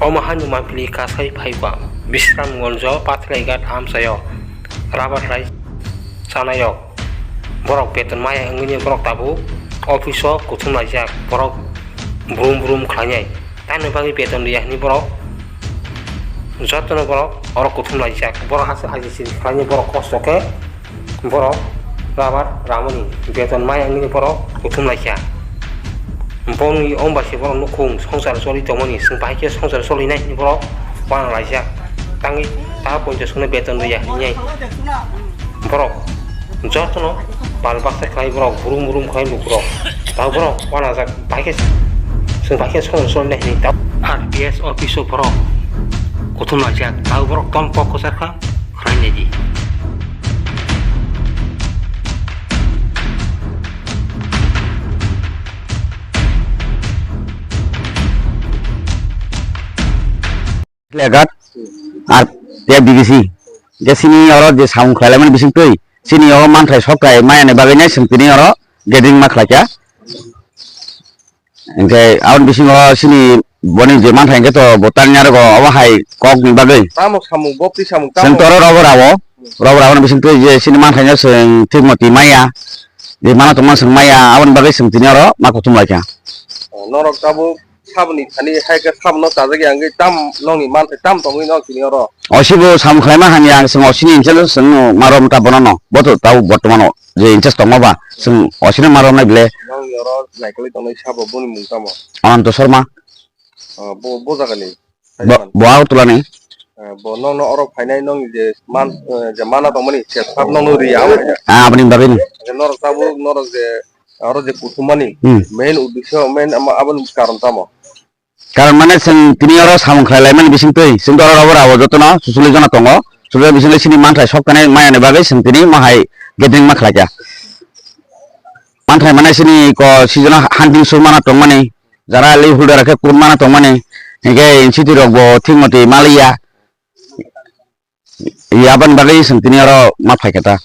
Omahan mapili kasai phaiba Bisram gonjo patlaigat amsayo rabat rai sanayok borok beton maya angini borok tabu ofiso kutum lajak borok brum khlanyai tani bagi beton dia ni borok jotno borok orok kutum lajak borok hasa ajisi khlanyai borok kostoke borok rabat ramani beton maya angini borok kutum lajak Boni ombasi borok nukung songsar soli tomoni sengpahike songsar soli nai ni borok wan lajak tangi ta ponjo sune beton dia nyai borok jotno balbakse khai borok brum khai borok ta borok wan ajak pahike sengpahike songsar soli nai ni ta RPS office borok kutum lajak ta borok tom pokosar kha khai neji legat ar te bigisi je sini oro je saung khlaiman bising tui sini oro manthai sokai mayane bagainya sengtini oro gathering ma khlaika engke aun bising oro sini boni je manthai engke to botan nyar go awa hai kok ni bagai tamok samung bopti samung seng toro robo bising tui je sini manthai nya seng timoti maya je mana to man seng maya awan bagai sengtini oro ma kutum laika norok tabu sabni thani haika sabno tajagi ange tam nongi manthai tam tongi no kini oro osibo sam khlaima hanya seng osini inchel seng marom ta bonono boto tau bortomano je inches tomaba seng osini marom na bile nongi oro naikali tongi sabo buni mung tamo ananto sharma bo jagani bo au tulani bo nong no oro phainai nongi je mana tomani se sab nong no ri aw abani bagin norok tabu norok je oro je kutumani main uddesho main abon karon tamo karon mane seng tini oro samung khlaiman bising tui seng oro robo rawo jotono susuli jona tongo susuli bising sini manthai sokkane mayane bagai seng tini mahai gathering ma khlaika manthai mane sini ko sijona hunting surmana tongmani jara li hulder ke kurmana tongmani hege insiti rogbo thingmoti malia yaban bagai seng tini oro ma phaikata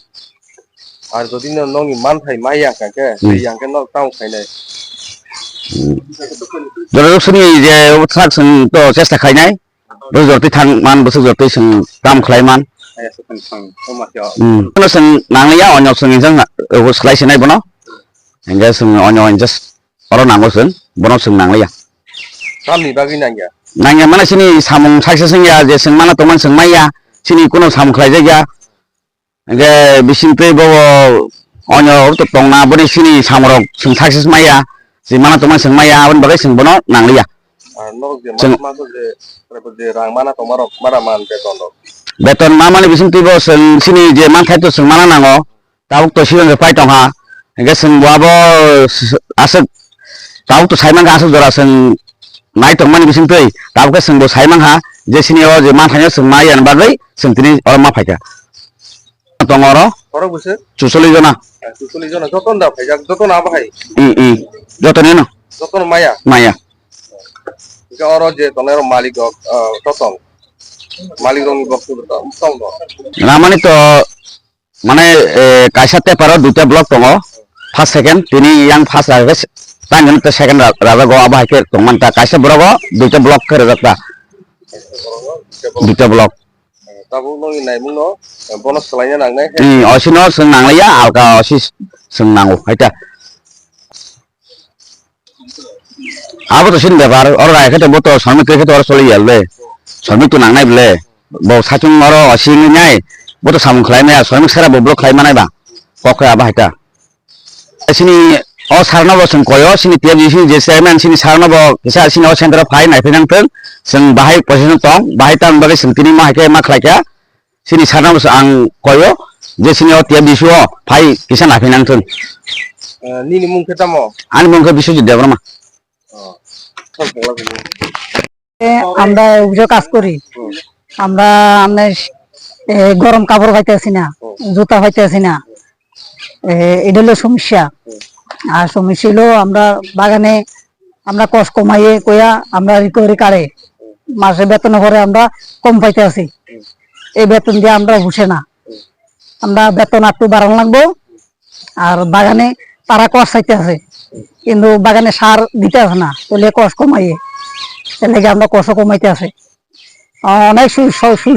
আর যদি নঙ্গি মানথাই মাইয়া কাকে ইয়াংকে ন তাও খাইনাই jora sini je uthak seng to chesta khainai do jorti thang man busuk jorti seng tam khlaiman aya sekan sang omasya kono seng nangya onyo seng injang khlai sinai bono engga seng onyo injas oro nango seng bono seng nangya tamni bagi nangya nangya mana sini samung saisa seng ya je seng mana toman seng maya sini kono samung khlai jaga engga bising pe bo onyo to tongna boni sini samrok seng success maya si mana toman seng maya abon bagai seng bono nangya আর নরক যে মাস যে যে রাং মানা তোমারক মারা মান বেতন beton mama ni bising tibo seng sini je man khai to seng mana nango tauk to silang pai tong ha engga seng wabo asuk tauk to saimang ga asuk jora seng nai tong mani bising tui tauk ke seng bo saimang ha je sini o je man khai seng maya an bagai seng tini oro ma phaika tong oro খরক বসে 44 jona 44 জন যতন দা ভাই যতন আবা ভাই jotone no যতন মায়া maya K or যে তনের মালিক ততন মালিক রং বস্তু তম ramani to mane kaisa te paro duta block tongo first second tini yang first raga tangan te second raga go aba ke tongman ta kaisa borogo duta block kare rakta duta block tabu nongi nai mung no bonus selainnya nangnai osino seng nanglia alka osis seng nangu haita abo to sin bebar ora ekete boto samit ke to soli yalbe samit to nangnai ble bo sachung oro osing nyai boto samung khlai na samik sara bo block khlai manai ba kokra aba haita sini o sarna bo seng koyo sini tiap sini je chairman sini sarna bo kisa sini o center phai nai phenang theng seng bahai position tong bahai tan bagai seng tini ma ke ma khlai ka sini sarna bo ang koyo je sini o tiap bisu o phai kisa nai phenang theng nini mung ketamo ani mongke bisu jidya brama আমরা অভিযোগ কাজ করি আমরা আপনার গরম কাপড় পাইতে আছি না জুতা পাইতে আছি না এটা হলো সমস্যা আর সমস্যা হলো আমরা বাগানে আমরা কষ্ট কমাইয়ে কইয়া আমরা রিকভারি কাড়ে মাসে বেতন করে আমরা কম পাইতে আছি এই বেতন দিয়ে আমরা বসে না আমরা বেতন একটু বাড়ানো লাগবো আর বাগানে তারা কষ্ট চাইতে আছে কিন্তু বাগানে সার দিতে আছে না তাহলে কষ্ট কমাইয়ে এর লাগে আমরা কষ্ট কমাইতে আছে অনেক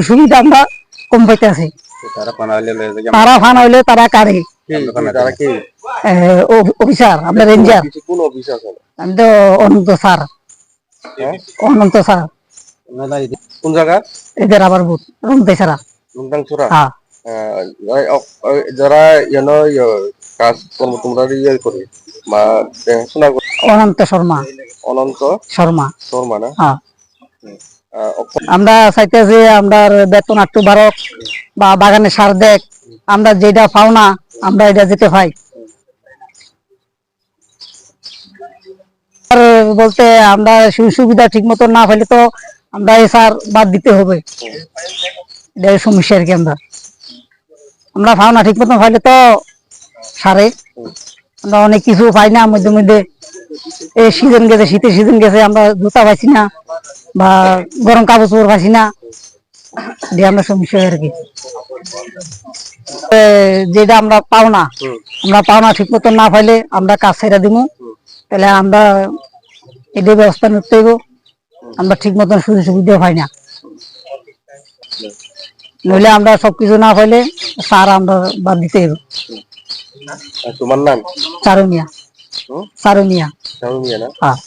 সুবিধা আমরা কম পাইতে আছি তারা পানা হইলে লয়ে যায় তারা ফান হইলে তারা কারে তারা কি অফিসার আমরা রেঞ্জার কিছু কোন অফিস আছে আমি তো অনন্ত স্যার অনন্ত স্যার কোন জায়গা এদের আবার বুথ রুমতে ছাড়া লুংটাং ছুরা হ্যাঁ যারা ইয়ানো কাজ কর্ম তোমরা ইয়ে করে মা দেখাশোনা করে অনন্ত শর্মা অনন্ত শর্মা শর্মা না হ্যাঁ আমরা চাইতেছি আমরা বেতন একটু বাড়ক বা বাগানে সার দেখ আমরা যেটা পাও না আমরা এটা যেতে পাই আর বলতে আমরা সুবিধা ঠিক মতো না পেলে তো আমরা এই সার বাদ দিতে হবে এটাই সমস্যা আর কি আমরা পাও না ঠিক মতো পাইলে তো সারে আমরা অনেক কিছু পাই না মধ্যে মধ্যে এই সিজন গেছে শীতের সিজন গেছে আমরা জুতা পাইছি না বা গরম কাপড় চোপড় পাইছি না দিয়ে আমরা সমস্যা আর কি যেটা আমরা পাও না ঠিক মতো না পাইলে আমরা কাজ ছেড়ে দিব তাহলে আমরা এদের ব্যবস্থা নিতে হইব আমরা ঠিক মতন সুযোগ সুবিধা পাই না নইলে আমরা সবকিছু না পাইলে সার আমরা বাদ দিতে হইব তোমার নাম চারুমিয়া চারুমিয়া না হ্যাঁ